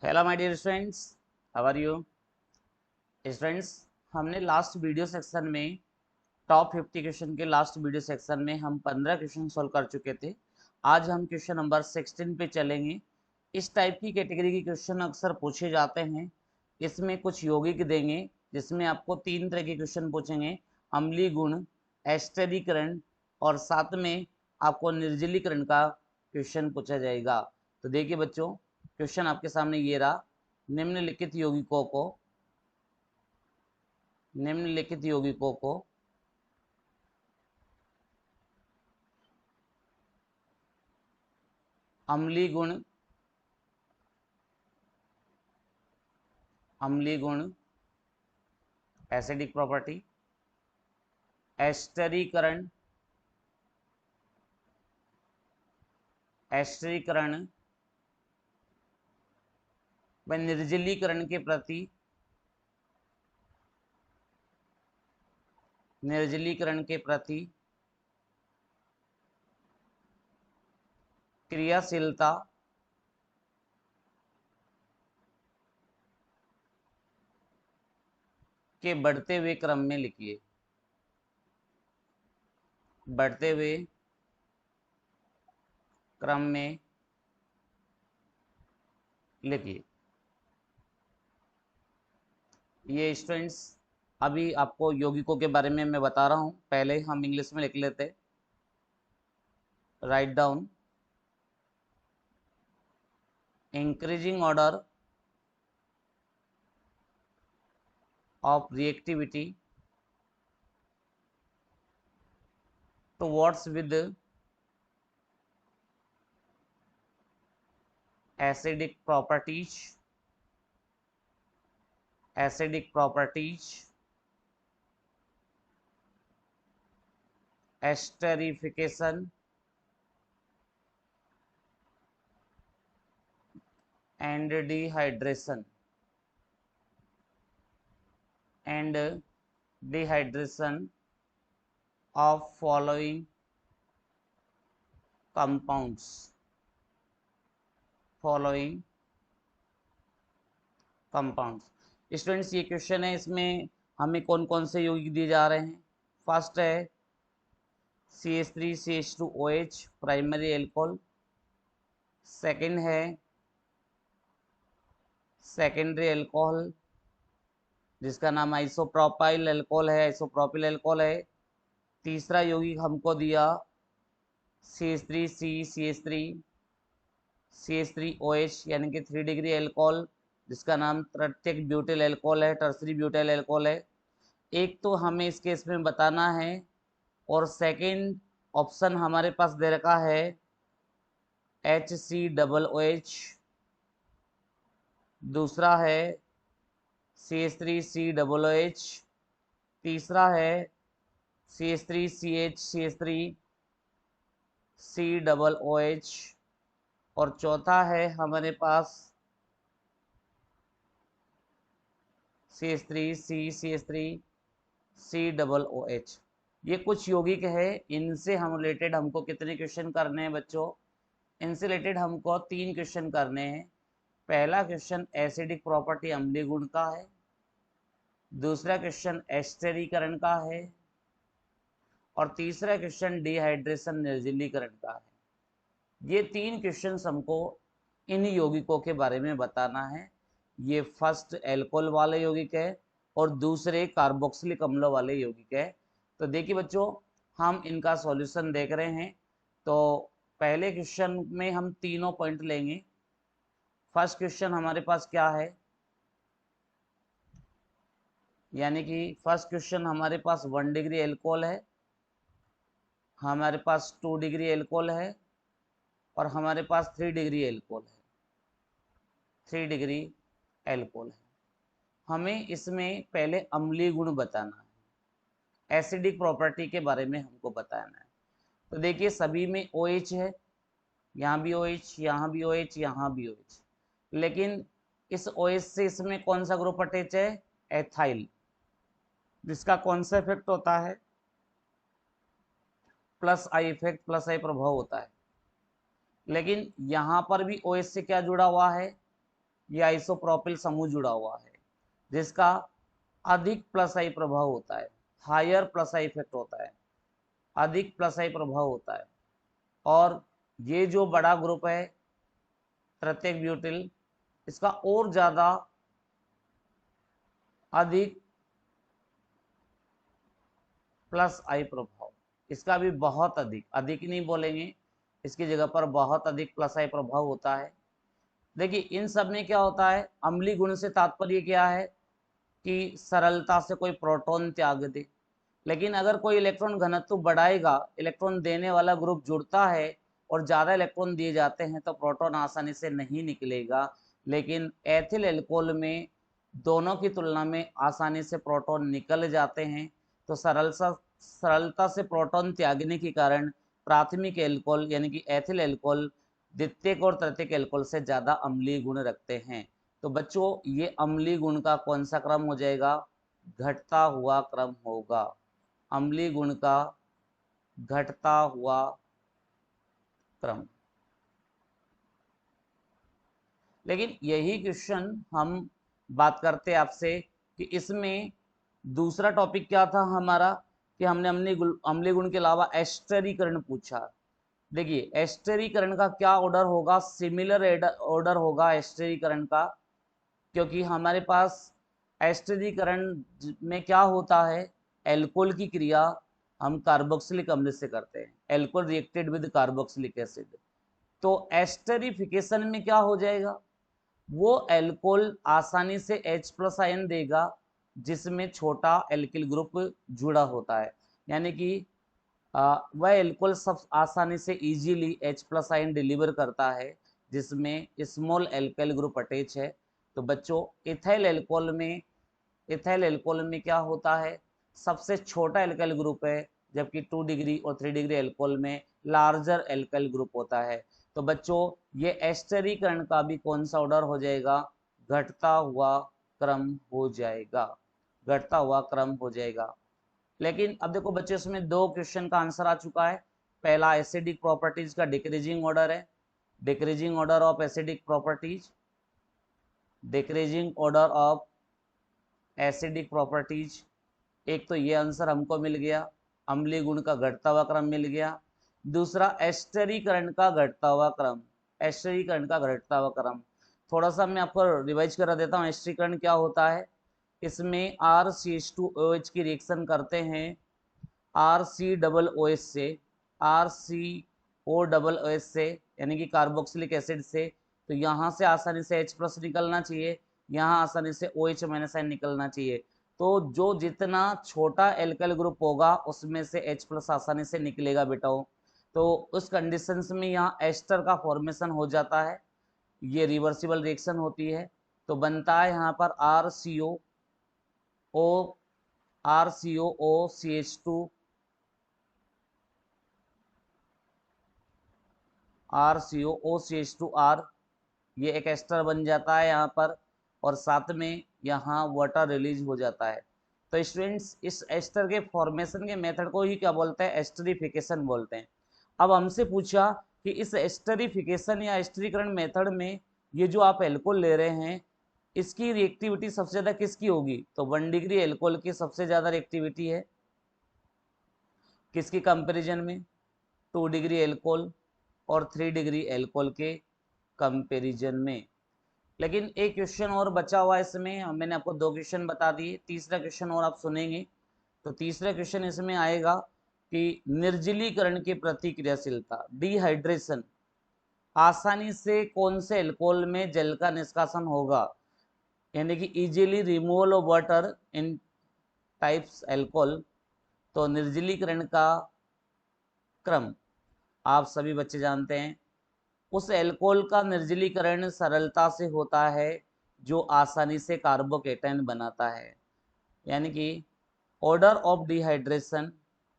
Hello my dear students, how are you students. हमने last video section में top 50 question के last video section में हम 15 question solve कर चुके थे। आज हम क्वेश्चन नंबर 16 पे चलेंगे। इस टाइप की कैटेगरी के क्वेश्चन अक्सर पूछे जाते हैं। इसमें कुछ यौगिक देंगे जिसमें आपको 3 तरह के क्वेश्चन पूछेंगे, अम्लीय गुण, एस्टरीकरण और साथ में आपको निर्जलीकरण का क्वेश्चन पूछा जाएगा। तो देखिए बच्चों, क्वेश्चन आपके सामने ये रहा। निम्नलिखित यौगिकों को निम्नलिखित यौगिकों को अम्लीय गुण एसिडिक प्रॉपर्टी, एस्टरीकरण व निर्जलीकरण के प्रति क्रियाशीलता के बढ़ते हुए क्रम में लिखिए। बढ़ते हुए क्रम में लिखिए। ये स्टूडेंट्स, अभी आपको यौगिकों के बारे में मैं बता रहा हूं, पहले हम इंग्लिश में लिख लेते। Write down increasing order of reactivity towards with acidic properties esterification and dehydration of following compounds students, ये क्वेश्चन है, इसमें हमें कौन कौन से यौगिक दिए जा रहे हैं। फर्स्ट है CH3CH2OH प्राइमरी एल्कोहल। सेकंड है सेकेंडरी एल्कोहल जिसका नाम आइसोप्रोपाइल एल्कोहल है। तीसरा यौगिक हमको दिया CH3OH यानी कि 3 डिग्री एल्कोहल जिसका नाम तृतीयक ब्यूटाइल एल्कोहल है, टर्सरी ब्यूटाइल एल्कोहल है। एक तो हमें इस केस में बताना है, और सेकंड ऑप्शन हमारे पास दे रखा है HCOOH, दूसरा है CH3COOH, तीसरा है CH3COOH और चौथा है हमारे पास CH3COOH। ये कुछ यौगिक है, इनसे हम रिलेटेड हमको कितने क्वेश्चन करने हैं बच्चों? इनसे रिलेटेड हमको 3 क्वेश्चन करने हैं। पहला क्वेश्चन एसिडिक प्रॉपर्टी अम्लीय गुण का है, दूसरा क्वेश्चन एस्टरीकरण का है और तीसरा क्वेश्चन डिहाइड्रेशन निर्जलीकरण का है। ये 3 क्वेश्चन हमको इन यौगिकों के बारे में बताना है। ये फर्स्ट एल्कोहल वाले यौगिक है और दूसरे कार्बोक्सिलिक अम्ल वाले यौगिक है। तो देखिए बच्चों, हम इनका सॉल्यूशन देख रहे हैं। तो पहले क्वेश्चन में हम तीनों पॉइंट लेंगे। फर्स्ट क्वेश्चन हमारे पास क्या है, यानी कि फर्स्ट क्वेश्चन हमारे पास 1 डिग्री एल्कोहल है, हमारे पास 2 डिग्री एल्कोहल है और हमारे पास 3 डिग्री एल्कोहल है। 3 डिग्री एल्कोहल है। हमें इसमें पहले अम्लीय गुण बताना है, एसिडिक प्रॉपर्टी के बारे में हमको बताना है। तो देखिए सभी में OH है, यहाँ भी OH, यहाँ भी OH, यहाँ भी OH, लेकिन इस OH से इसमें कौन सा ग्रुप अटैच है? एथाइल, जिसका कौन सा इफेक्ट होता है? प्लस आई इफेक्ट, प्लस आई प्रभाव होता है। लेकिन यहाँ पर भी OH से क्या जुड़ा हुआ है? ये आइसोप्रोपिल समूह जुड़ा हुआ है जिसका अधिक प्लस आई प्रभाव होता है, हायर प्लस आई इफेक्ट होता है, अधिक प्लस आई प्रभाव होता है। और ये जो बड़ा ग्रुप है प्रत्येक ब्यूटिल, इसका और ज्यादा अधिक प्लस आई प्रभाव, इसका भी बहुत अधिक, अधिक नहीं बोलेंगे, इसकी जगह पर बहुत अधिक प्लस आई प्रभाव होता है। देखिए इन सब में क्या होता है, अम्लीय गुण से तात्पर्य क्या है कि सरलता से कोई प्रोटॉन त्याग दे। लेकिन अगर कोई इलेक्ट्रॉन घनत्व बढ़ाएगा, इलेक्ट्रॉन देने वाला ग्रुप जुड़ता है और ज़्यादा इलेक्ट्रॉन दिए जाते हैं तो प्रोटॉन आसानी से नहीं निकलेगा। लेकिन एथिल एल्कोहल में दोनों की तुलना में आसानी से प्रोटॉन निकल जाते हैं। तो सरलता से प्रोटॉन त्यागने के कारण प्राथमिक एल्कोहल यानी कि एथिल एल्कोहल द्वितीयक और तृतीयक एल्कोहल से ज़्यादा अम्लीय गुण रखते हैं। तो बच्चों ये अम्लीय गुण का कौन सा क्रम हो जाएगा, घटता हुआ क्रम होगा। अम्लीय गुण का घटता हुआ क्रम। लेकिन यही क्वेश्चन हम बात करते हैं आपसे कि इसमें दूसरा टॉपिक क्या था हमारा कि हमने अम्लीय गुण के अलावा एस्टरीकरण पूछा। देखिए एस्टरीकरण का क्या ऑर्डर होगा, सिमिलर ऑर्डर होगा एस्टरीकरण का, क्योंकि हमारे पास एस्टरीकरण में क्या होता है, एल्कोहल की क्रिया हम कार्बोक्सिलिक अम्ल से करते हैं, alcohol reacted with carboxylic acid. तो एस्टरीफिकेशन में क्या हो जाएगा, वो एल्कोहल आसानी से H+ आयन देगा जिसमें छोटा एल्किल ग्रुप जुड़ा होता है, यानी कि वह एल्कोहल सब आसानी से इजीली H+ आयन डिलीवर करता है जिसमें स्मॉल एल्काइल ग्रुप अटैच है। तो बच्चों इथाइल एल्कोहल में क्या होता है, सबसे छोटा एल्काइल ग्रुप है, जबकि 2 डिग्री और 3 डिग्री एल्कोहल में लार्जर एल्काइल ग्रुप होता है। तो बच्चों ये एस्टरीकरण का भी कौन सा ऑर्डर हो जाएगा, घटता हुआ क्रम हो जाएगा, घटता हुआ क्रम हो जाएगा। लेकिन अब देखो बच्चों इसमें 2 क्वेश्चन का आंसर आ चुका है। पहला एसिडिक प्रॉपर्टीज का डिक्रीजिंग ऑर्डर है, decreasing order of acidic properties, decreasing order of acidic properties. एक तो ये आंसर हमको मिल गया, अम्लीय गुण का घटता हुआ क्रम मिल गया। दूसरा एस्टरीकरण का घटता हुआ क्रम, एस्टरीकरण का घटता हुआ क्रम। थोड़ा सा मैं आपको रिवाइज करा देता हूँ एस्टरीकरण क्या होता है। इसमें RCH2OH की रिएक्शन करते हैं RC+OH से, RCO+OH से यानी कि कार्बोक्सिलिक एसिड से। तो यहाँ से आसानी से H+ निकलना चाहिए, यहाँ आसानी से OH- निकलना चाहिए। तो जो जितना छोटा एल्काइल ग्रुप होगा उसमें से H+ आसानी से निकलेगा बेटाओ। तो उस कंडीशंस में यहाँ एस्टर का फॉर्मेशन हो जाता है, ये रिवर्सिबल रिएक्शन होती है। तो बनता है यहाँ पर RCOOCH2R, ये एक एस्टर बन जाता है यहाँ पर, और साथ में यहाँ वाटर रिलीज हो जाता है। तो स्टूडेंट्स इस एस्टर के फॉर्मेशन के मेथड को ही क्या बोलते हैं, एस्टरीफिकेशन बोलते हैं। अब हमसे पूछा कि इस एस्टरीफिकेशन या एस्टरीकरण मेथड में ये जो आप एल्कोहल ले रहे हैं इसकी रिएक्टिविटी सबसे ज़्यादा किसकी होगी, तो 1 डिग्री एल्कोहल की सबसे ज़्यादा रिएक्टिविटी है, किसके कंपैरिजन में, 2 डिग्री एल्कोहल और 3 डिग्री एल्कोहल के कंपैरिजन में। लेकिन एक क्वेश्चन और बचा हुआ है इसमें, मैंने आपको 2 क्वेश्चन बता दिए, तीसरा क्वेश्चन और आप सुनेंगे। तो तीसरा क्वेश्चन इसमें आएगा कि निर्जलीकरण की प्रतिक्रियाशीलता, डिहाइड्रेशन, आसानी से कौन से एल्कोहल में जल का निष्कासन होगा, यानी कि easily removal of water in types alcohol. तो निर्जलीकरण का क्रम आप सभी बच्चे जानते हैं, उस एल्कोहल का निर्जलीकरण सरलता से होता है जो आसानी से कार्बोकेटायन बनाता है, यानी कि order of dehydration,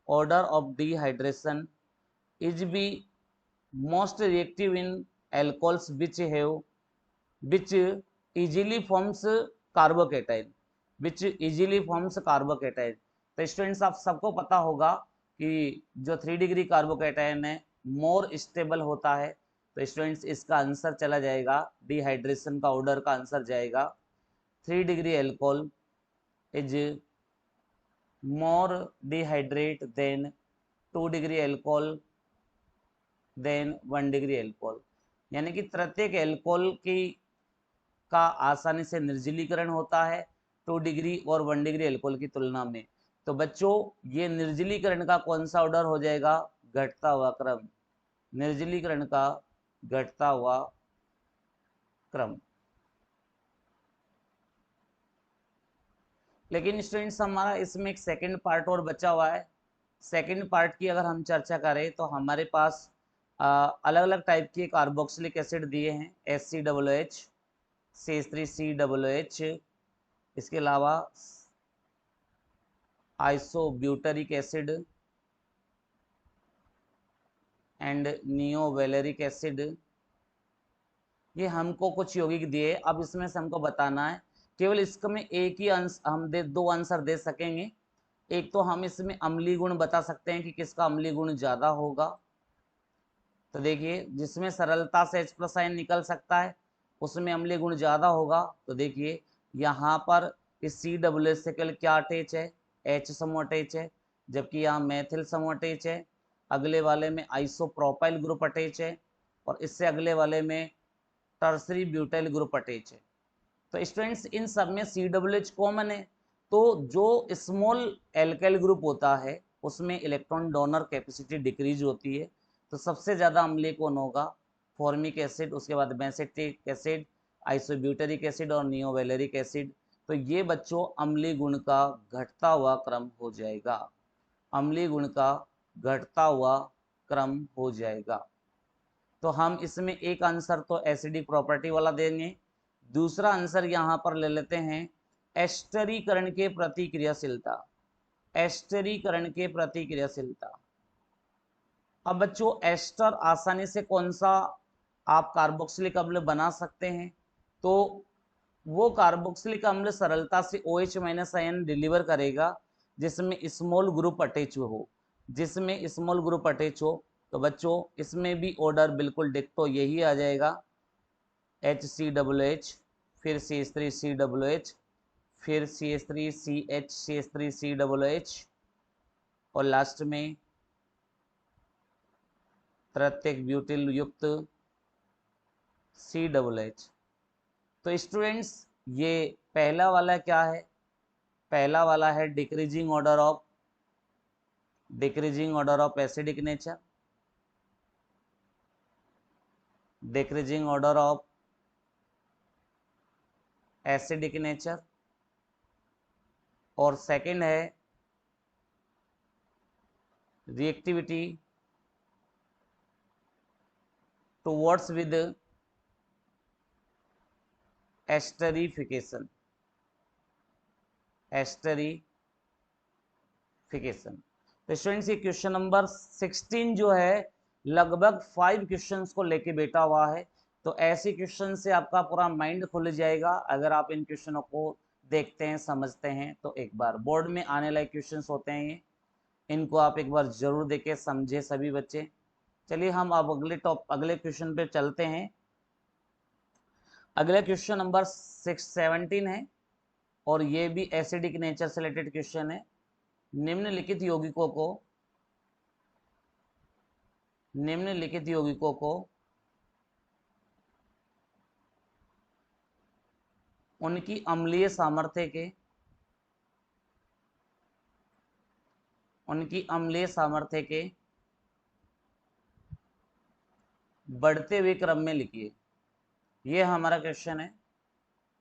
order of dehydration is be most reactive in alcohols which easily forms carbocation, which easily forms carbocation. तो स्टूडेंट्स आप सबको पता होगा कि जो 3 डिग्री कार्बोकेटायन है मोर स्टेबल होता है, तो स्टूडेंट्स इसका आंसर चला जाएगा, डिहाइड्रेशन का ऑर्डर का आंसर जाएगा 3 degree alcohol is more dehydrate than 2 degree alcohol than 1 degree alcohol, यानी कि प्रत्येक एल्कोहल की का आसानी से निर्जलीकरण होता है 2 डिग्री और 1 डिग्री एल्कोहल की तुलना में। तो बच्चों ये निर्जलीकरण का कौन सा ऑर्डर हो जाएगा, घटता हुआ क्रम, निर्जलीकरण का घटता हुआ क्रम। लेकिन स्टूडेंट्स हमारा इसमें एक सेकंड पार्ट और बचा हुआ है। सेकंड पार्ट की अगर हम चर्चा करें तो हमारे पास अलग अलग टाइप के कार्बोक्सिलिक एसिड दिए हैं, HCOOH, CH3COOH, इसके अलावा आइसोब्यूटरिक एसिड एंड नियोवेलेरिक एसिड, ये हमको कुछ यौगिक दिए। अब इसमें से हमको बताना है, केवल इसमें एक ही हम दो आंसर दे सकेंगे। एक तो हम इसमें अम्लीय गुण बता सकते हैं कि किसका अम्लीय गुण ज्यादा होगा। तो देखिए जिसमें सरलता से H+ आयन निकल सकता है उसमें अम्लीय गुण ज्यादा होगा। तो देखिए यहाँ पर इस COOH से केवल क्या अटैच है, H समूह अटैच है, जबकि यहाँ मैथिल समूह अटैच है। अगले वाले में आइसोप्रोपाइल ग्रुप अटैच है और इससे अगले वाले में टर्सरी ब्यूटाइल ग्रुप अटैच है। तो स्टूडेंट्स इन सब में COOH कॉमन है। तो जो स्मॉल एल्काइल ग्रुप होता है उसमें इलेक्ट्रॉन डोनर कैपेसिटी डिक्रीज होती है। तो सबसे ज़्यादा अम्लीय कौन होगा, फॉर्मिक एसिड, उसके बाद बेंसेटिक एसिड, आइसोब्यूटरिक एसिड और नियोवेलेरिक एसिड। तो ये बच्चों अम्लीय गुण का घटता हुआ क्रम हो जाएगा, अम्लीय गुण का घटता हुआ क्रम हो जाएगा। तो हम इसमें एक आंसर तो एसिडिक प्रॉपर्टी वाला देंगे, दूसरा आंसर यहाँ पर ले लेते हैं एस्टरीकरण के प्रतिक्रियाशीलता, एस्टरीकरण के प्रतिक्रियाशीलता। अब बच्चों एस्टर आसानी से कौन सा आप कार्बोक्सिलिक अम्ल बना सकते हैं, तो वो कार्बोक्सिलिक अम्ल सरलता से OH- आयन डिलीवर करेगा जिसमें स्मॉल ग्रुप अटैच हो, जिसमें स्मॉल ग्रुप अटैच हो। तो बच्चों इसमें भी ऑर्डर बिल्कुल डिक्टो यही आ जाएगा, HCOOH, फिर CH3COOH, फिर CH3CH, CH3COOH और लास्ट में प्रत्येक ब्यूटिल युक्त COOH। तो स्टूडेंट्स ये पहला वाला क्या है, पहला वाला है decreasing order of acidic nature, decreasing order of acidic nature, और सेकंड है reactivity towards with esterification, esterification. तो स्टूडेंट्स ये क्वेश्चन नंबर 16 जो है लगभग 5 क्वेश्चंस को लेके बैठा हुआ है। तो ऐसे क्वेश्चन से आपका पूरा माइंड खुल जाएगा अगर आप इन क्वेश्चनों को देखते हैं, समझते हैं। तो एक बार बोर्ड में आने लायक क्वेश्चंस होते हैं ये, इनको आप एक बार जरूर देखें, समझे सभी बच्चे। चलिए हम अब अगले क्वेश्चन पे चलते हैं। अगला क्वेश्चन नंबर 17 है और ये भी एसिडिक नेचर से रिलेटेड क्वेश्चन है। निम्नलिखित यौगिकों को उनकी अम्लीय सामर्थ्य के बढ़ते हुए क्रम में लिखिए। ये हमारा क्वेश्चन है,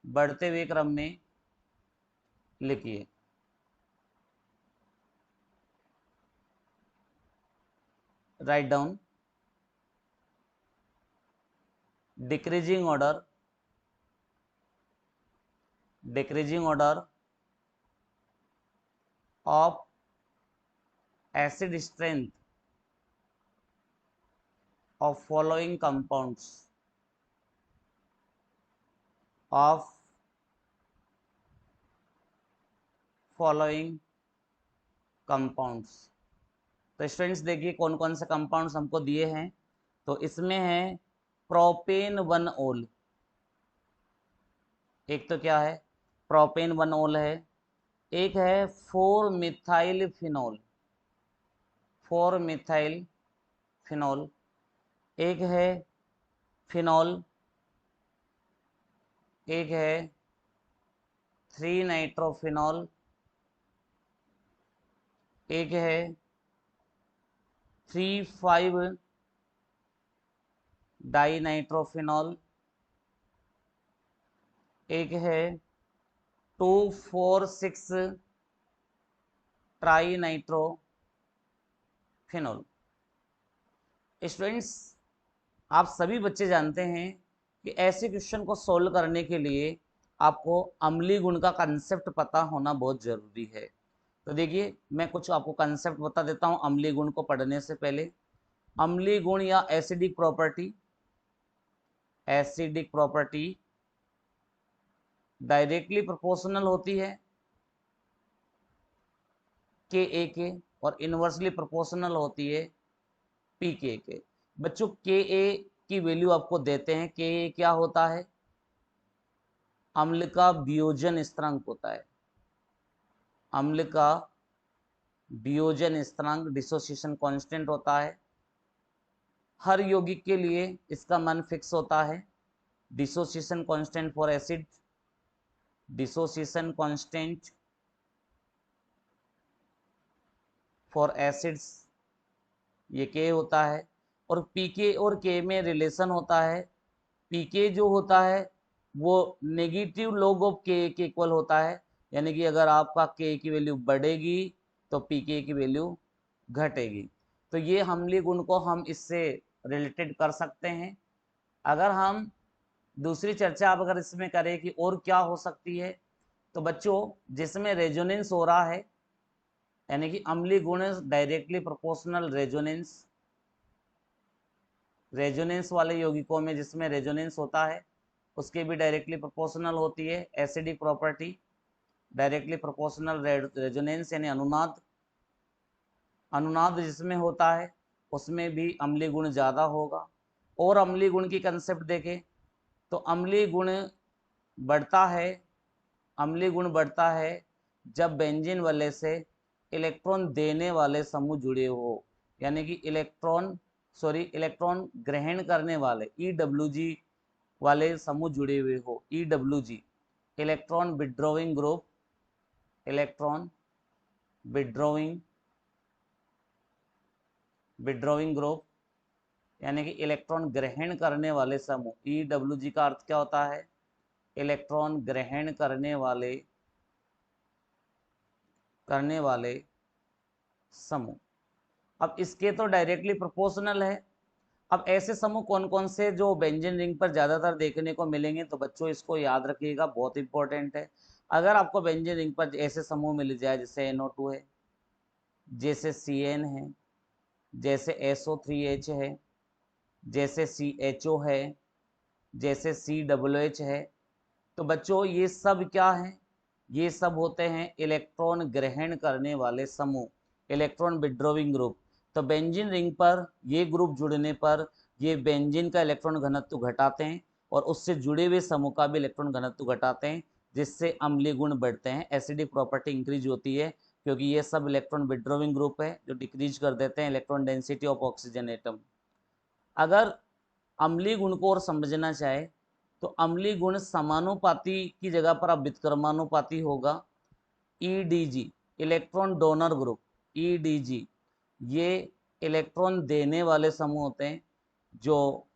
बढ़ते हुए क्रम में लिखिए। Write down decreasing order of acid strength of following compounds of following compounds। तो स्टूडेंट्स देखिए कौन कौन से कंपाउंड्स हमको दिए हैं। तो इसमें है प्रोपेन 1 ओल, एक तो क्या है प्रोपेन 1 ओल है, एक है 4 मिथाइल फिनोल, 4 मिथाइल फिनोल, एक है फिनोल, एक है 3 नाइट्रोफिनॉल, एक है 3,5 डाई नाइट्रोफिनॉल, एक है 2,4,6 ट्राई नाइट्रोफिनॉल। स्टूडेंट्स, आप सभी बच्चे जानते हैं कि ऐसे क्वेश्चन को सोल्व करने के लिए आपको अम्लीय गुण का कंसेप्ट पता होना बहुत जरूरी है। तो देखिए मैं कुछ आपको कंसेप्ट बता देता हूं अम्लीय गुण को पढ़ने से पहले। अम्लीय गुण या acidic property, acidic property directly proportional होती है के ए के और इनवर्सली प्रोपोर्शनल होती है पी के। बच्चों के ए की वैल्यू आपको देते हैं, के ए क्या होता है, अम्ल का वियोजन स्थिरांक होता है, अम्ल का वियोजन स्थिरांक डिसोसिएशन कांस्टेंट होता है। हर यौगिक के लिए इसका मान फिक्स होता है। Dissociation constant for acid, dissociation constant for acids ये के होता है। और पीके और के में रिलेशन होता है, पीके जो होता है वो नेगेटिव लॉग ऑफ के के इक्वल होता है, यानी कि अगर आपका के की वैल्यू बढ़ेगी तो पीके की वैल्यू घटेगी। तो ये अम्लीय गुण को हम इससे रिलेटेड कर सकते हैं। अगर हम दूसरी चर्चा अब अगर इसमें करें कि और क्या हो सकती है, तो बच्चों जिसमें रेजोनेंस हो रहा है, यानी कि अम्लीय गुण डायरेक्टली प्रोपोर्शनल रेजोनेंस, रेजोनेंस वाले यौगिकों में जिसमें रेजोनेंस होता है उसके भी डायरेक्टली प्रोपोर्शनल होती है acidic property. Directly proportional resonance यानी अनुनाद, अनुनाद जिसमें होता है उसमें भी अम्लीय गुण ज़्यादा होगा। और अम्लीय गुण की कंसेप्ट देखें तो अम्लीय गुण बढ़ता है, अम्लीय गुण बढ़ता है जब बेंजीन वाले से इलेक्ट्रॉन देने वाले समूह जुड़े हो, यानी कि इलेक्ट्रॉन ग्रहण करने वाले EWG वाले समूह जुड़े हुए हो, EWG electron withdrawing group, electron withdrawing group यानी कि इलेक्ट्रॉन ग्रहण करने वाले समूह। EWG का अर्थ क्या होता है, इलेक्ट्रॉन ग्रहण करने वाले समूह। अब इसके तो डायरेक्टली प्रोपोर्शनल है। अब ऐसे समूह कौन कौन से जो बेंजीन रिंग पर ज्यादातर देखने को मिलेंगे, तो बच्चों इसको याद रखिएगा, बहुत इंपॉर्टेंट है। अगर आपको बेंजीन रिंग पर ऐसे समूह मिल जाए जैसे NO2 है, जैसे CN है, जैसे SO3H है, जैसे CHO है, जैसे COOH है, तो बच्चों ये सब क्या है, ये सब होते हैं इलेक्ट्रॉन ग्रहण करने वाले समूह, इलेक्ट्रॉन विड्रॉइंग ग्रुप। तो बेंजीन रिंग पर ये ग्रुप जुड़ने पर ये बेंजीन का इलेक्ट्रॉन घनत्व घटाते हैं और उससे जुड़े हुए समूह का भी इलेक्ट्रॉन घनत्व घटाते हैं, जिससे अम्लीय गुण बढ़ते हैं, एसिडिक प्रॉपर्टी इंक्रीज होती है, क्योंकि ये सब इलेक्ट्रॉन विड्रॉइंग ग्रुप है जो डिक्रीज कर देते हैं electron density of oxygen atom. अगर अम्लीय गुण को और समझना चाहे तो अम्लीय गुण समानुपाती की जगह पर अब व्युत्क्रमानुपाती होगा। EDG electron donor group, EDG ये इलेक्ट्रॉन देने वाले समूह होते हैं जो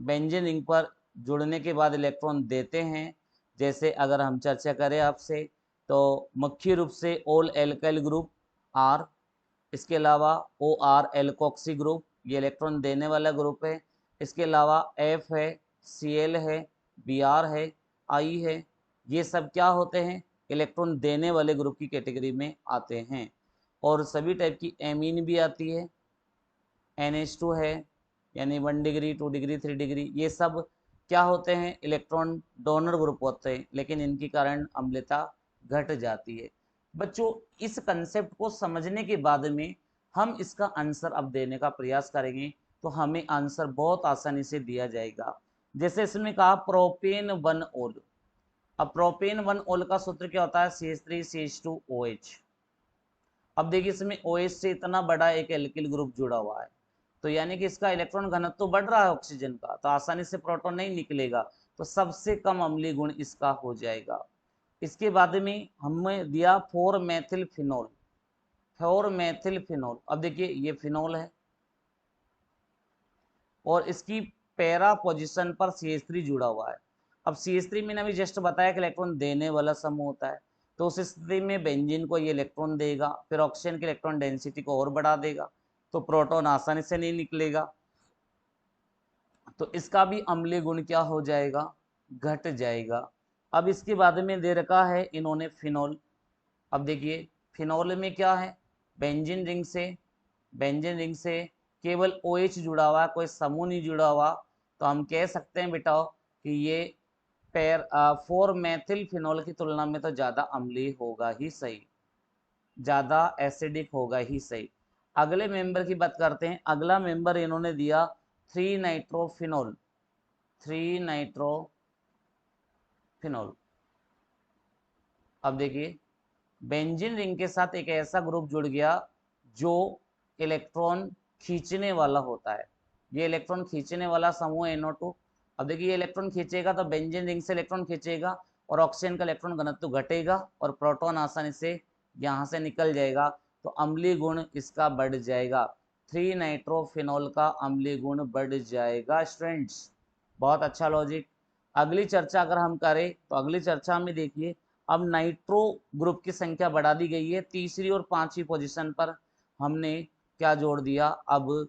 बेंजीन रिंग पर जुड़ने के बाद इलेक्ट्रॉन देते हैं। जैसे अगर हम चर्चा करें आपसे तो मुख्य रूप से ऑल एल्काइल ग्रुप R, इसके अलावा OR एल्कोक्सी ग्रुप ये इलेक्ट्रॉन देने वाला ग्रुप है। इसके अलावा F है, Cl है, Br है, I है, ये सब क्या होते हैं, इलेक्ट्रॉन देने वाले ग्रुप की कैटेगरी में आते हैं। और सभी टाइप की एमीन भी आती है, NH2 है, यानी 1 डिग्री 2 डिग्री 3 डिग्री, ये सब क्या होते हैं, इलेक्ट्रॉन डोनर ग्रुप होते हैं, लेकिन इनके कारण अम्लता घट जाती है। बच्चों इस कंसेप्ट को समझने के बाद में हम इसका आंसर अब देने का प्रयास करेंगे। तो हमें आंसर बहुत आसानी से दिया जाएगा। जैसे इसमें कहा प्रोपेन 1 ओल। अब प्रोपेन 1 ओल का सूत्र क्या होता है, CH3CH2OH। अब देखिए इसमें OH से इतना बड़ा एक एल्किल ग्रुप जुड़ा हुआ है, तो यानी कि इसका इलेक्ट्रॉन घनत्व तो बढ़ रहा है ऑक्सीजन का, तो आसानी से प्रोटॉन नहीं निकलेगा, तो सबसे कम अम्लीय गुण इसका हो जाएगा। इसके बाद में हमें दिया 4 मेथिल फिनोल। 4 मेथिल फिनोल, अब देखिए ये फिनोल है और इसकी पैरा पोजीशन पर CH3 जुड़ा हुआ है। अब CH3 मैंने अभी जस्ट बताया कि इलेक्ट्रॉन देने वाला समूह होता है, तो उस स्थिति में बेंजीन को ये इलेक्ट्रॉन देगा, फिर ऑक्सीजन की इलेक्ट्रॉन डेंसिटी को और बढ़ा देगा, तो प्रोटॉन आसानी से नहीं निकलेगा, तो इसका भी अम्लीय गुण क्या हो जाएगा, घट जाएगा। अब इसके बाद में दे रखा है इन्होंने फिनोल। अब देखिए फिनोल में क्या है, बेंजीन रिंग से केवल OH जुड़ा हुआ है, कोई समूह नहीं जुड़ा हुआ, तो हम कह सकते हैं बेटा कि ये 4 मेथिल फिनोल की तुलना में तो ज़्यादा अम्लीय होगा ही सही, ज़्यादा एसिडिक होगा ही सही। अगले मेंबर की बात करते हैं। अगला मेंबर इन्होंने दिया 3 नाइट्रोफिनोल। 3 नाइट्रोफिनोल। अब देखिए बेंजीन रिंग के साथ एक ऐसा ग्रुप जुड़ गया जो इलेक्ट्रॉन खींचने वाला होता है। ये इलेक्ट्रॉन खींचने वाला समूह NO2। अब देखिए ये इलेक्ट्रॉन खींचेगा तो बेंजीन रिंग से इलेक्ट्रॉन खींचेगा और ऑक्सीजन का इलेक्ट्रॉन घनत्व घटेगा और प्रोटॉन आसानी से यहाँ से निकल जाएगा, तो अम्लीय गुण इसका बढ़ जाएगा। 3 नाइट्रोफिनोल का अम्लीय गुण बढ़ जाएगा स्टूडेंट्स। बहुत अच्छा लॉजिक। अगली चर्चा अगर हम करें तो अगली चर्चा में देखिए अब नाइट्रो ग्रुप की संख्या बढ़ा दी गई है, तीसरी और पांचवी पोजीशन पर हमने क्या जोड़ दिया, अब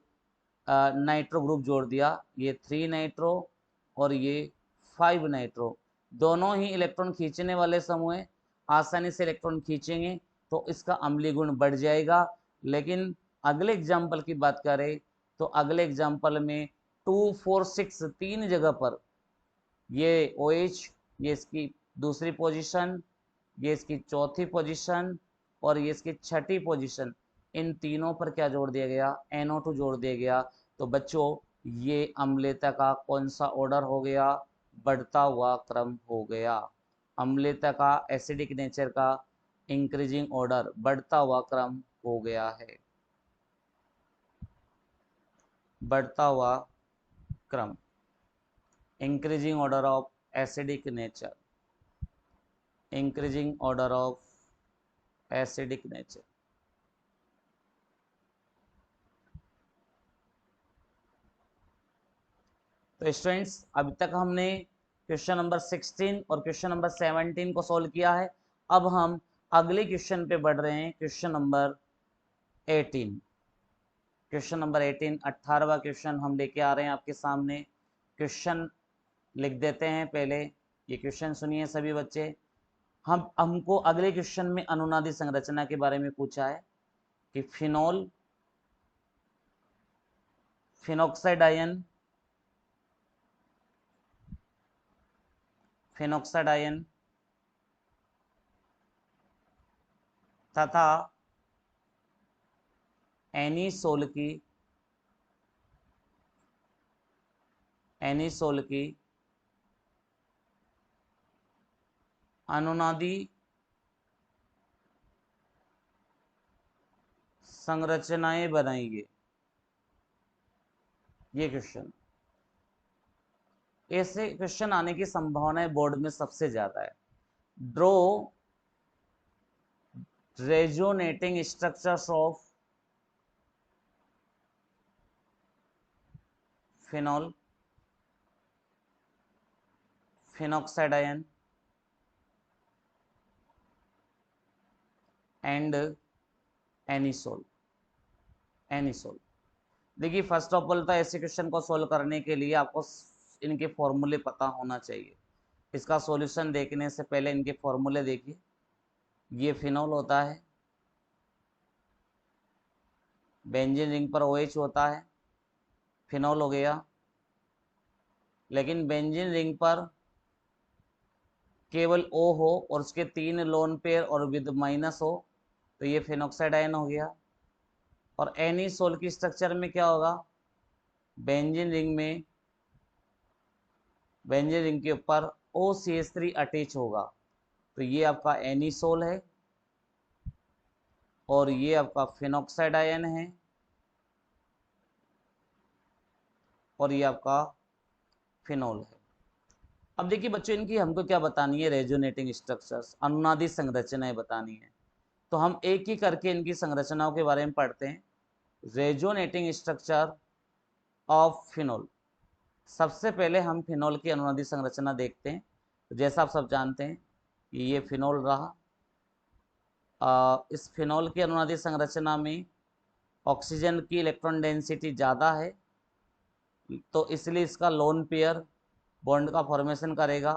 नाइट्रो ग्रुप जोड़ दिया। ये 3 नाइट्रो और ये 5 नाइट्रो, दोनों ही इलेक्ट्रॉन खींचने वाले समूह हैं, आसानी से इलेक्ट्रॉन खींचेंगे तो इसका अम्लीय गुण बढ़ जाएगा। लेकिन अगले एग्जाम्पल की बात करें तो अगले एग्जाम्पल में 2 4 6 तीन जगह पर ये OH, ये इसकी दूसरी पोजीशन, ये इसकी चौथी पोजीशन और ये इसकी छठी पोजीशन, इन तीनों पर क्या जोड़ दिया गया, NO2 जोड़ दिया गया। तो बच्चों ये अम्लता का कौन सा ऑर्डर हो गया, बढ़ता हुआ क्रम हो गया। अम्लता का एसिडिक नेचर का इंक्रीजिंग ऑर्डर, बढ़ता हुआ क्रम हो गया है, बढ़ता हुआ क्रम, increasing order of acidic nature, increasing order of acidic nature। तो स्टूडेंट्स अभी तक हमने क्वेश्चन नंबर 16 और क्वेश्चन नंबर 17 को सॉल्व किया है। अब हम अगले क्वेश्चन पे बढ़ रहे हैं, क्वेश्चन नंबर 18। क्वेश्चन नंबर 18 18वां क्वेश्चन हम लेके आ रहे हैं आपके सामने। क्वेश्चन लिख देते हैं पहले, ये क्वेश्चन सुनिए सभी बच्चे। हमको अगले क्वेश्चन में अनुनादी संरचना के बारे में पूछा है कि phenol, phenoxide ion, phenoxide ion तथा एनीसोल की अनुनादी संरचनाएं बनाइए। ये क्वेश्चन, ऐसे क्वेश्चन आने की संभावना बोर्ड में सबसे ज्यादा है। Draw resonating structures of phenol, phenoxide ion and anisole. देखिए फर्स्ट ऑफ ऑल तो ऐसे क्वेश्चन को सोल्व करने के लिए आपको इनके फॉर्मूले पता होना चाहिए। इसका सॉल्यूशन देखने से पहले इनके फॉर्मूले देखिए। ये फिनोल होता है, बेंजीन रिंग पर OH होता है, फिनोल हो गया। लेकिन बेंजीन रिंग पर केवल O हो और उसके 3 लोन पेयर और विद माइनस हो तो ये फिनोक्साइड आयन हो गया। और एनीसोल की स्ट्रक्चर में क्या होगा, बेंजीन रिंग के ऊपर OCH3 अटैच होगा, तो ये आपका एनिसोल है और ये आपका फिनॉक्साइड आयन है और ये आपका फिनोल है। अब देखिए बच्चों, इनकी हमको क्या बतानी है, रेजोनेटिंग स्ट्रक्चर्स, अनुनादी संरचनाएं बतानी है। तो हम एक ही करके इनकी संरचनाओं के बारे में पढ़ते हैं। Resonating structure of phenol. सबसे पहले हम फिनोल की अनुनादी संरचना देखते हैं। तो जैसा आप सब जानते हैं कि ये फिनोल रहा। इस फिनोल की अनुनादी संरचना में ऑक्सीजन की इलेक्ट्रॉन डेंसिटी ज़्यादा है, तो इसलिए इसका लोन पेयर बॉन्ड का फॉर्मेशन करेगा।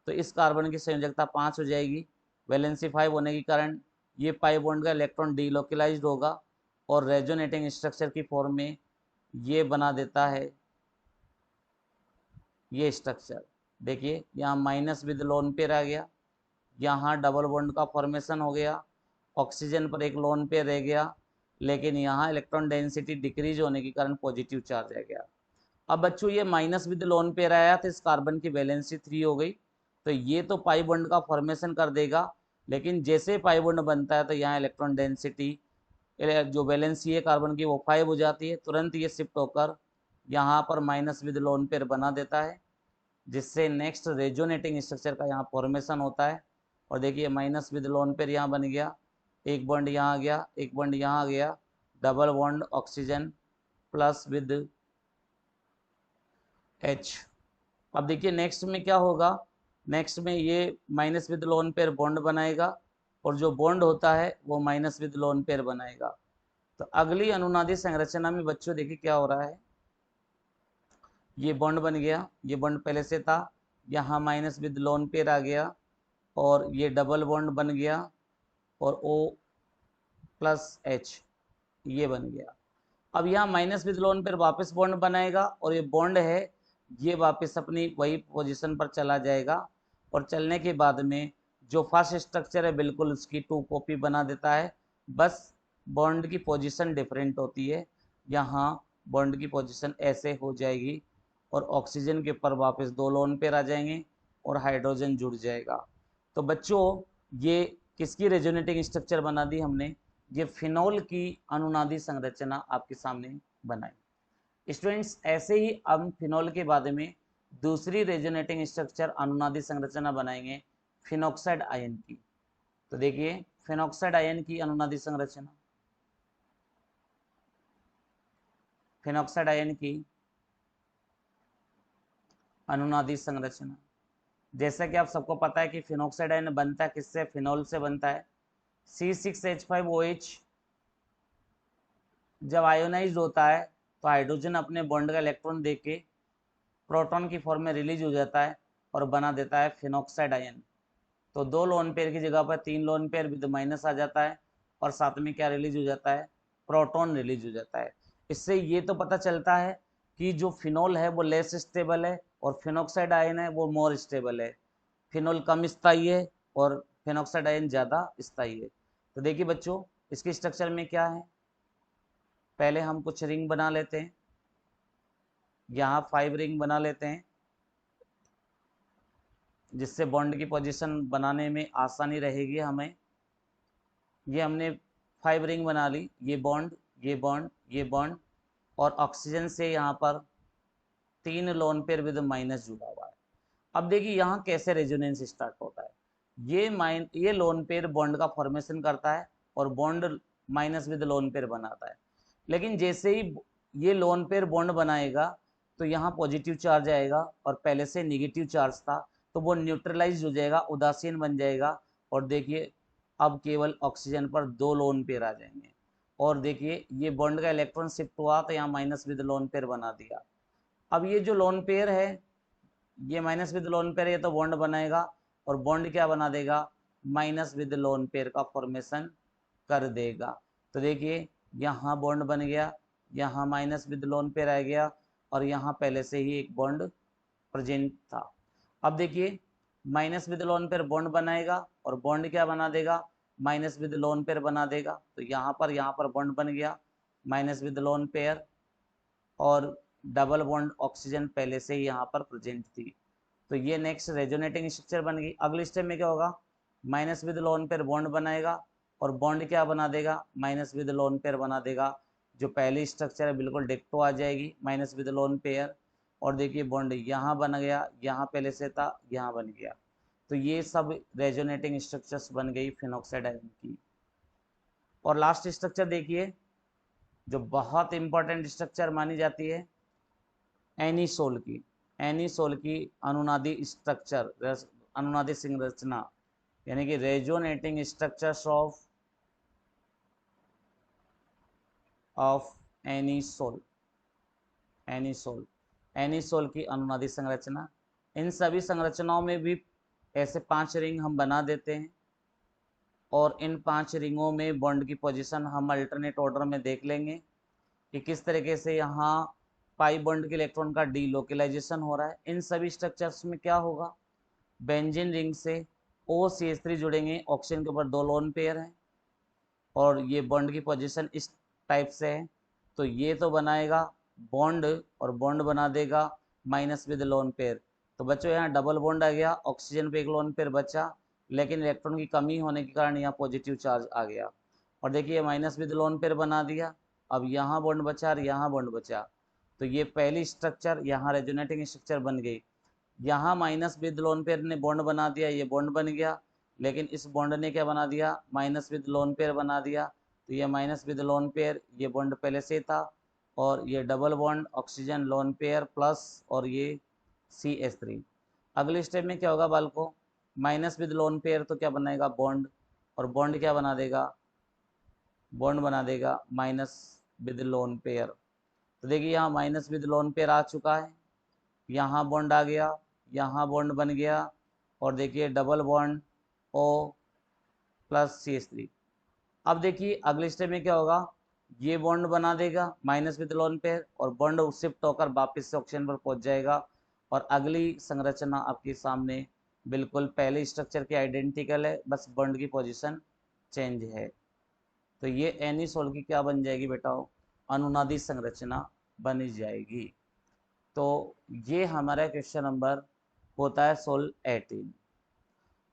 तो इस कार्बन की संयोजकता 5 हो जाएगी। वैलेंसी 5 होने के कारण ये पाई बॉन्ड का इलेक्ट्रॉन डीलोकलाइज्ड होगा और रेजोनेटिंग स्ट्रक्चर की फॉर्म में ये बना देता है ये स्ट्रक्चर। देखिए यहाँ माइनस विद लोन पेयर आ गया, यहाँ डबल बॉन्ड का फॉर्मेशन हो गया, ऑक्सीजन पर एक लोन पेयर रह गया, लेकिन यहाँ इलेक्ट्रॉन डेंसिटी डिक्रीज होने के कारण पॉजिटिव चार्ज रह गया। अब बच्चों ये माइनस विद लोन पेयर आया तो इस कार्बन की वैलेंसी 3 हो गई, तो ये तो पाई बॉन्ड का फॉर्मेशन कर देगा, लेकिन जैसे पाई बॉन्ड बनता है तो यहाँ इलेक्ट्रॉन डेंसिटी जो वैलेंसी है कार्बन की वो 5 हो जाती है। तुरंत ये शिफ्ट होकर यहाँ पर माइनस विद लोन पेयर बना देता है, जिससे नेक्स्ट रेजोनेटिंग स्ट्रक्चर का यहाँ फॉर्मेशन होता है। और देखिए माइनस विद लोन पेयर यहाँ बन गया, एक बॉन्ड यहाँ आ गया, एक बॉन्ड यहाँ आ गया, double bond oxygen plus with H। अब देखिए नेक्स्ट में क्या होगा, नेक्स्ट में ये minus with lone pair bond बनाएगा और जो बॉन्ड होता है वो माइनस विद लोन पेयर बनाएगा। तो अगली अनुनादी संरचना में बच्चों देखिए क्या हो रहा है, ये बॉन्ड बन गया, ये बॉन्ड पहले से था, यहाँ माइनस विद लोन पेयर आ गया और ये डबल बॉन्ड बन गया और O प्लस H ये बन गया। अब यहाँ माइनस विद लोन पेयर वापस बॉन्ड बनाएगा और ये बॉन्ड है ये वापस अपनी वही पोजीशन पर चला जाएगा और चलने के बाद में जो फर्स्ट स्ट्रक्चर है बिल्कुल उसकी 2 कॉपी बना देता है, बस बॉन्ड की पोजीशन डिफरेंट होती है। यहाँ बॉन्ड की पोजीशन ऐसे हो जाएगी और ऑक्सीजन के ऊपर वापस 2 लोन पेयर आ जाएंगे और हाइड्रोजन जुड़ जाएगा। तो बच्चों ये किसकी रेजोनेटिंग स्ट्रक्चर बना दी हमने, ये फिनोल की अनुनादी संरचना आपके सामने बनाई। स्टूडेंट्स ऐसे ही हम फिनोल के बाद में दूसरी रेजोनेटिंग स्ट्रक्चर अनुनादी संरचना बनाएंगे फिनॉक्साइड आयन की। तो देखिए फिनॉक्साइड आयन की अनुनादी संरचना, फिनॉक्साइड आयन की अनुनादी संरचना, जैसा कि आप सबको पता है कि फिनॉक्साइड आयन बनता है किससे, फिनोल से बनता है। C6H5OH जब आयोनाइज होता है तो हाइड्रोजन अपने बॉन्ड का इलेक्ट्रॉन देके प्रोटॉन की फॉर्म में रिलीज हो जाता है और बना देता है फिनॉक्साइड आयन। तो 2 लोन पेयर की जगह पर 3 लोन पेयर विद माइनस आ जाता है और साथ में क्या रिलीज हो जाता है, प्रोटॉन रिलीज हो जाता है। इससे ये तो पता चलता है कि जो फिनोल है वो लेस स्टेबल है और फिनॉक्साइड आयन है वो मोर स्टेबल है। फिनोल कम स्थायी है और फिनॉक्साइड आयन ज़्यादा स्थायी है। तो देखिए बच्चों इसके स्ट्रक्चर में क्या है, पहले हम कुछ रिंग बना लेते हैं, यहाँ 5 रिंग बना लेते हैं जिससे बॉन्ड की पोजीशन बनाने में आसानी रहेगी हमें। ये हमने 5 रिंग बना ली, ये बॉन्ड, ये बॉन्ड, ये बॉन्ड और ऑक्सीजन से यहाँ पर 3 लोन पेयर विद माइनस जुड़ा हुआ है। अब देखिए यहाँ कैसे रेजोनेंस स्टार्ट होता है, ये लोन पेयर बॉन्ड का फॉर्मेशन करता है और bond minus with lone pair बनाता है। लेकिन जैसे ही ये लोन पेयर बॉन्ड बनाएगा तो यहाँ पॉजिटिव चार्ज आएगा और पहले से निगेटिव चार्ज था तो वो न्यूट्रलाइज हो जाएगा, उदासीन बन जाएगा। और देखिए अब केवल ऑक्सीजन पर 2 लोन पेयर आ जाएंगे और देखिए ये बॉन्ड का इलेक्ट्रॉन शिफ्ट हुआ तो यहाँ माइनस विद लोन पेयर बना दिया। अब ये जो लोन पेयर है ये माइनस विद लोन पेयर, ये तो बॉन्ड बनाएगा और बॉन्ड क्या बना देगा, माइनस विद लोन पेयर का फॉर्मेशन कर देगा। तो देखिए यहाँ बॉन्ड बन गया, यहाँ माइनस विद लोन पेयर आ गया और यहाँ पहले से ही एक बॉन्ड प्रेजेंट था। अब देखिए minus with lone pair bond बनाएगा और बॉन्ड क्या बना देगा, माइनस विद लोन पेयर बना देगा। तो यहाँ पर बॉन्ड बन गया माइनस विद लोन पेयर और डबल बॉन्ड ऑक्सीजन पहले से ही यहाँ पर प्रेजेंट थी। तो ये नेक्स्ट रेजोनेटिंग स्ट्रक्चर बन गई। अगले स्टेप में क्या होगा, minus with lone pair bond बनाएगा और बॉन्ड क्या बना देगा, माइनस विद लोन पेयर बना देगा। जो पहली स्ट्रक्चर है बिल्कुल डिक्टो आ जाएगी, माइनस विद लोन पेयर। और देखिए बॉन्ड यहाँ बन गया, यहाँ पहले से था, यहाँ बन गया। तो ये सब रेजोनेटिंग स्ट्रक्चर्स बन गई फिनॉक्साइड आयन की। और लास्ट स्ट्रक्चर देखिए जो बहुत इंपॉर्टेंट स्ट्रक्चर मानी जाती है, एनीसोल की। एनीसोल की अनुनादी स्ट्रक्चर, अनुनादी संरचना, यानी कि resonating structures of anisole. Anisole, anisole की अनुनादी संरचना। इन सभी संरचनाओं में भी ऐसे 5 रिंग हम बना देते हैं और इन 5 रिंगों में बॉन्ड की पोजीशन हम अल्टरनेट ऑर्डर में देख लेंगे कि किस तरीके से यहाँ पाई बॉन्ड के इलेक्ट्रॉन का डीलोकेलाइजेशन हो रहा है। इन सभी स्ट्रक्चर्स में क्या होगा, बेंजीन रिंग से OCH3 जुड़ेंगे, ऑक्सीजन के ऊपर 2 लोन पेयर हैं और ये बॉन्ड की पोजीशन इस टाइप से है। तो ये तो बनाएगा बॉन्ड और बॉन्ड बना देगा माइनस विद लोन पेयर। तो बच्चों यहाँ डबल बॉन्ड आ गया, ऑक्सीजन पे एक लोन पेयर बचा, लेकिन इलेक्ट्रॉन की कमी होने के कारण यहाँ पॉजिटिव चार्ज आ गया। और देखिए माइनस विद लोन पेयर बना दिया, अब यहाँ बॉन्ड बचा और यहाँ बॉन्ड बचा। तो ये पहली स्ट्रक्चर यहाँ रेजोनेटिंग स्ट्रक्चर बन गई। यहाँ माइनस विद लोन पेयर ने बॉन्ड बना दिया, ये बॉन्ड बन गया, लेकिन इस बॉन्ड ने क्या बना दिया, माइनस विद लोन पेयर बना दिया। तो ये माइनस विद लोन पेयर, ये बॉन्ड पहले से था, और ये double bond oxygen lone pair plus और ये CH3। अगले स्टेप में क्या होगा बालको, माइनस विद लोन पेयर तो क्या बनाएगा बॉन्ड, और बॉन्ड क्या बना देगा, बॉन्ड बना देगा माइनस विद लोन पेयर। तो देखिए यहाँ माइनस विद लोन पेयर आ चुका है, यहाँ बॉन्ड आ गया, यहाँ बॉन्ड बन गया, और देखिए double bond O plus CH3। अब देखिए अगले स्टेप में क्या होगा, ये बॉन्ड बना देगा माइनस विद लोन पेयर और बॉन्ड शिफ्ट होकर वापस से ऑक्सीजन पर पहुंच जाएगा। और अगली संरचना आपके सामने बिल्कुल पहले स्ट्रक्चर के आइडेंटिकल है, बस बॉन्ड की पोजीशन चेंज है। तो ये एनीसोल की क्या बन जाएगी बेटा, अनुनादी संरचना बनी जाएगी। तो ये हमारा क्वेश्चन नंबर होता है 18।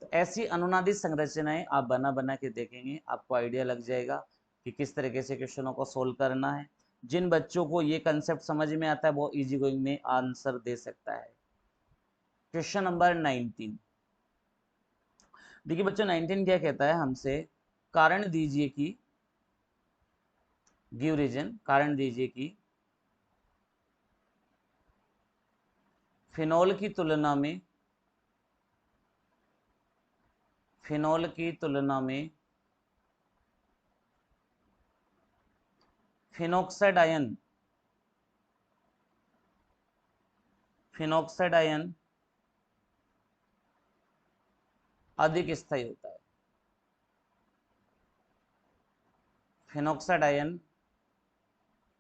तो ऐसी अनुनादी संरचनाएं आप बना बना के देखेंगे, आपको आइडिया लग जाएगा कि किस तरीके से क्वेश्चनों को सोल्व करना है। जिन बच्चों को ये कंसेप्ट समझ में आता है वो इजी गोइंग में आंसर दे सकता है। क्वेश्चन नंबर 19 देखिए बच्चों, 19 क्या कहता है हमसे, कारण दीजिए कि, गिव रीजन, कारण दीजिए कि फिनोल की तुलना में, फिनोल की तुलना में फिनोक्साइड आयन, फिनोक्साइड आयन अधिक स्थायी होता है। फिनोक्साइड आयन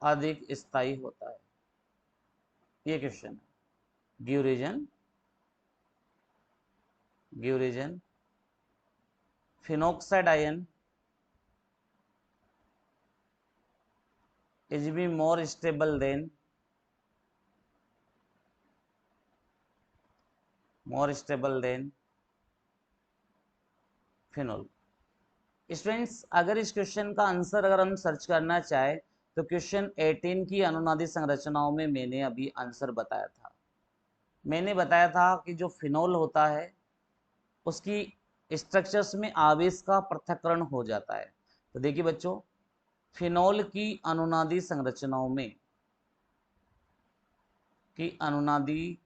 अधिक स्थायी होता है, ये क्वेश्चन है। Give reason, give reason, phenoxide ion is be more stable than, more stable than phenol. Students अगर इस क्वेश्चन का आंसर अगर हम सर्च करना चाहे तो क्वेश्चन 18 की अनुनादी संरचनाओं में मैंने अभी आंसर बताया था। मैंने बताया था कि जो फिनोल होता है उसकी स्ट्रक्चर्स में आवेश का पृथक्करण हो जाता है। तो देखिए बच्चों, फिनोल की अनुनादी संरचनाओं में, की अनुनादी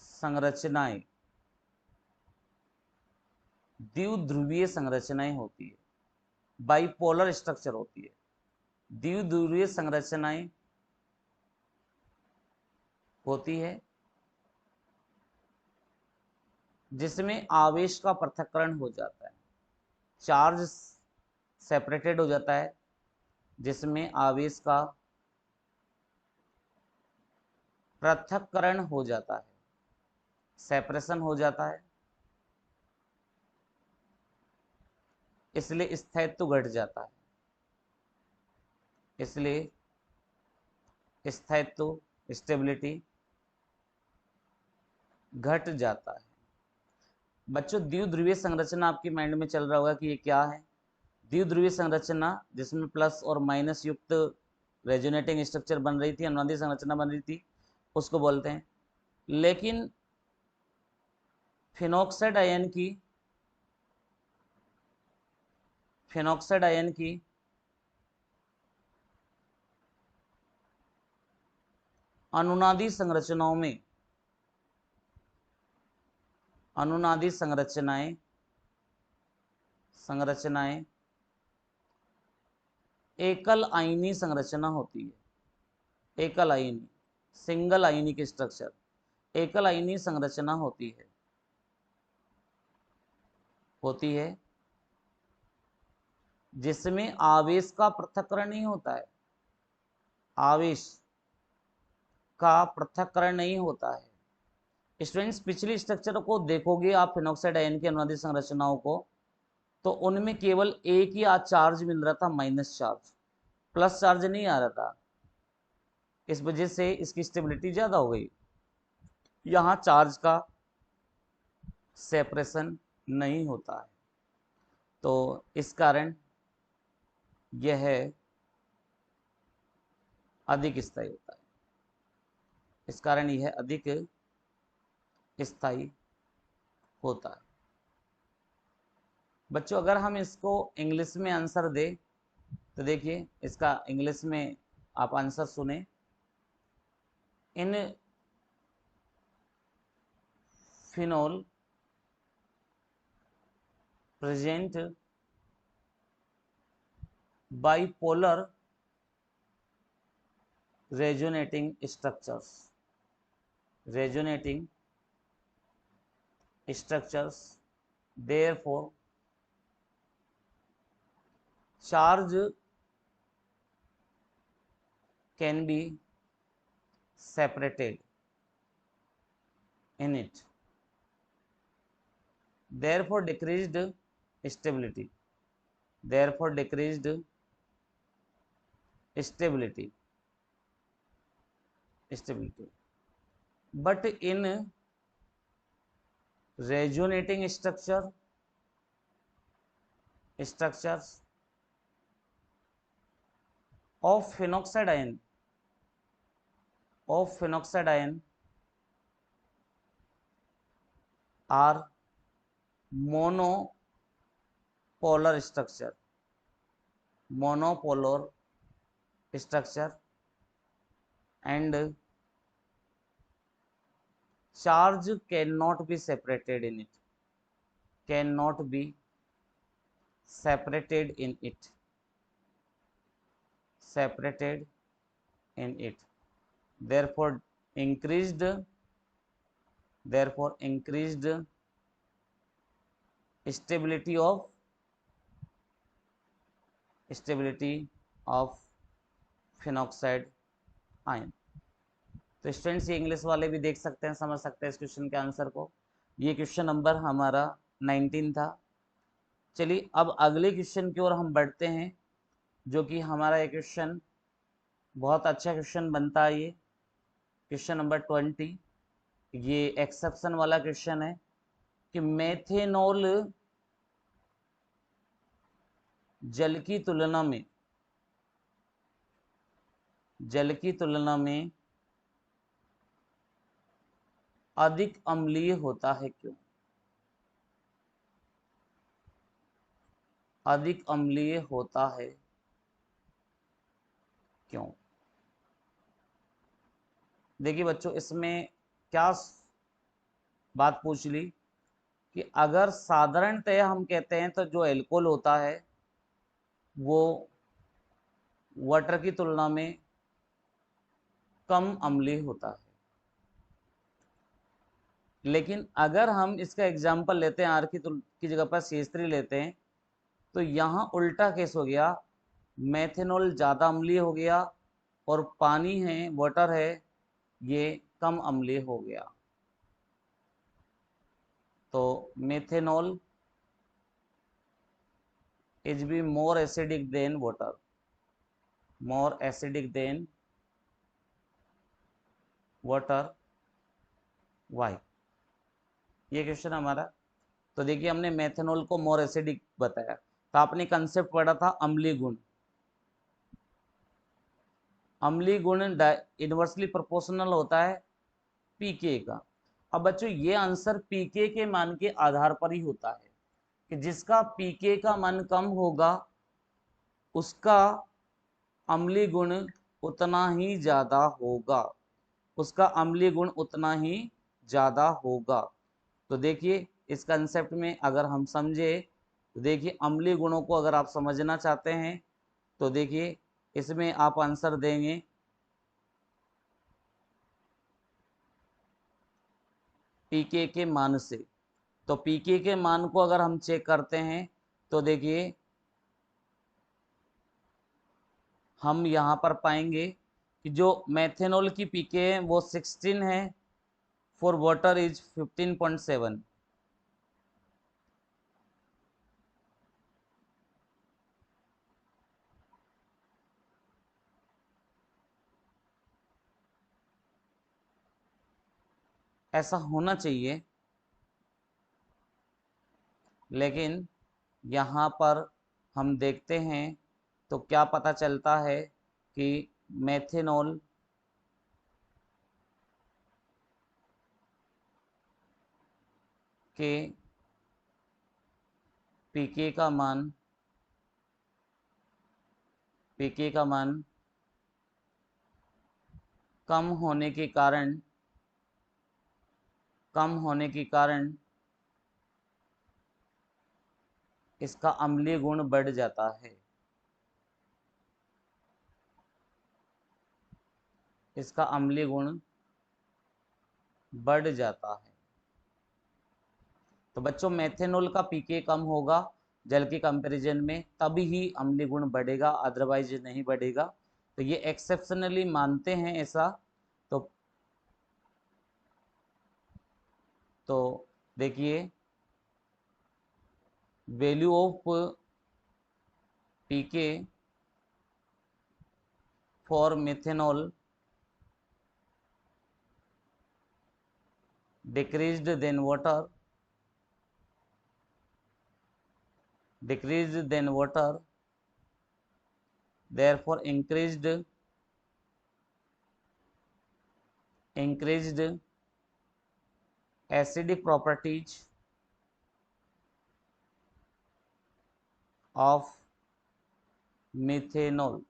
संरचनाएं द्विध्रुवीय संरचनाएं होती है, बाइपोलर स्ट्रक्चर होती है। द्विध्रुवीय संरचनाएं होती है जिसमें आवेश का पृथक्करण हो जाता है, चार्ज सेपरेटेड हो जाता है, जिसमें आवेश का पृथक्करण हो जाता है, सेपरेशन हो जाता है, इसलिए स्थायित्व घट जाता है, इसलिए स्थायित्व स्टेबिलिटी घट जाता है। बच्चों द्विध्रुवीय संरचना आपके माइंड में चल रहा होगा कि ये क्या है। द्विध्रुवीय संरचना जिसमें प्लस और माइनस युक्त रेजोनेटिंग स्ट्रक्चर बन रही थी, अनुनादी संरचना बन रही थी, उसको बोलते हैं। लेकिन फिनॉक्साइड आयन की अनुनादी संरचनाएं एकल आयनी संरचना होती है। एकल आयनी, सिंगल आयनी की स्ट्रक्चर, एकल आयनी संरचना होती है जिसमें आवेश का पृथक्करण नहीं होता है। आवेश का पृथक्करण नहीं होता है। स्टूडेंट्स पिछली स्ट्रक्चर को देखोगे आप फिनॉक्साइड आयन की अनुनादी संरचनाओं को, तो उनमें केवल एक ही चार्ज मिल रहा था, माइनस चार्ज, प्लस चार्ज नहीं आ रहा था। इस वजह से इसकी स्टेबिलिटी ज्यादा हो गई। यहां चार्ज का सेपरेशन नहीं होता है, तो इस कारण यह अधिक स्थायी होता है। इस कारण यह अधिक स्थायी होता है। बच्चों अगर हम इसको इंग्लिश में आंसर दें तो देखिए इसका इंग्लिश में आप आंसर सुने। In phenol present bipolar resonating structures, therefore charge can be separated in it, therefore decreased stability, but in resonating structures of phenoxide ion are monopolar structure and charge cannot be separated in it, therefore increased stability of phenoxide ion. तो students ये English वाले भी देख सकते हैं, समझ सकते हैं इस क्वेश्चन के आंसर को। ये क्वेश्चन नंबर हमारा 19 था। चलिए अब अगले क्वेश्चन की ओर हम बढ़ते हैं, जो कि हमारा ये क्वेश्चन बहुत अच्छा क्वेश्चन बनता है। ये क्वेश्चन नंबर 20, ये एक्सेप्शन वाला क्वेश्चन है कि मेथेनॉल जल की तुलना में अधिक अम्लीय होता है क्यों? अधिक अम्लीय होता है क्यों? देखिए बच्चों इसमें क्या बात पूछ ली कि अगर साधारणतः हम कहते हैं तो जो एल्कोहल होता है वो वाटर की तुलना में कम अम्लीय होता है, लेकिन अगर हम इसका एग्जाम्पल लेते हैं आर की जगह पर CH3 लेते हैं, तो यहाँ उल्टा केस हो गया, मेथेनॉल ज़्यादा अम्लीय हो गया और पानी है, वाटर है, ये कम अम्लीय हो गया। तो methanol is be more acidic than water, water why, ये क्वेश्चन हमारा। तो देखिए हमने मेथनॉल को मोर एसिडिक बताया, तो आपने कंसेप्ट पढ़ा था अम्लीय गुण। अम्लीय गुण इनवर्सली प्रोपोर्शनल होता है पीके का। अब बच्चों ये आंसर पीके के मान के आधार पर ही होता है कि जिसका पीके का मान कम होगा उसका अम्लीय गुण उतना ही ज्यादा होगा, उसका अम्लीय गुण उतना ही ज्यादा होगा। तो देखिए इस कंसेप्ट में अगर हम समझे तो देखिए अम्लीय गुणों को अगर आप समझना चाहते हैं तो देखिए इसमें आप आंसर देंगे पीके के मान से। तो पीके के मान को अगर हम चेक करते हैं तो देखिए हम यहाँ पर पाएंगे कि जो मेथेनॉल की पीके है वो 16 है, फॉर वाटर इज 15.7। ऐसा होना चाहिए, लेकिन यहाँ पर हम देखते हैं तो क्या पता चलता है कि मेथेनॉल के पीके का मान कम होने के कारण इसका अम्लीय गुण बढ़ जाता है, इसका अम्लीय गुण बढ़ जाता है। तो बच्चों मेथेनॉल का पीके कम होगा जल के कंपैरिजन में, तभी ही अम्लीय गुण बढ़ेगा, अदरवाइज नहीं बढ़ेगा। तो ये एक्सेप्शनली मानते हैं ऐसा। तो देखिए value of pK for methanol decreased than water, therefore increased acidic properties of methanol।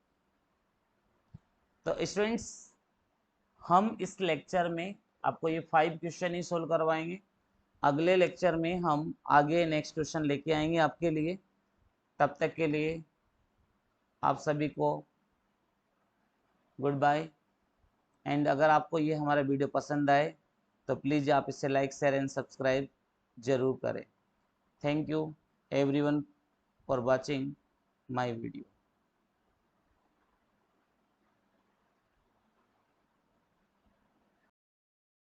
तो स्टूडेंट्स हम इस लेक्चर में आपको ये 5 क्वेश्चन ही सोल्व करवाएंगे। अगले लेक्चर में हम आगे नेक्स्ट क्वेश्चन लेके आएंगे आपके लिए। तब तक के लिए आप सभी को गुड बाय। एंड अगर आपको ये हमारा वीडियो पसंद आए तो प्लीज़ आप इसे लाइक शेयर एंड सब्सक्राइब जरूर करें। Thank you everyone for watching my video.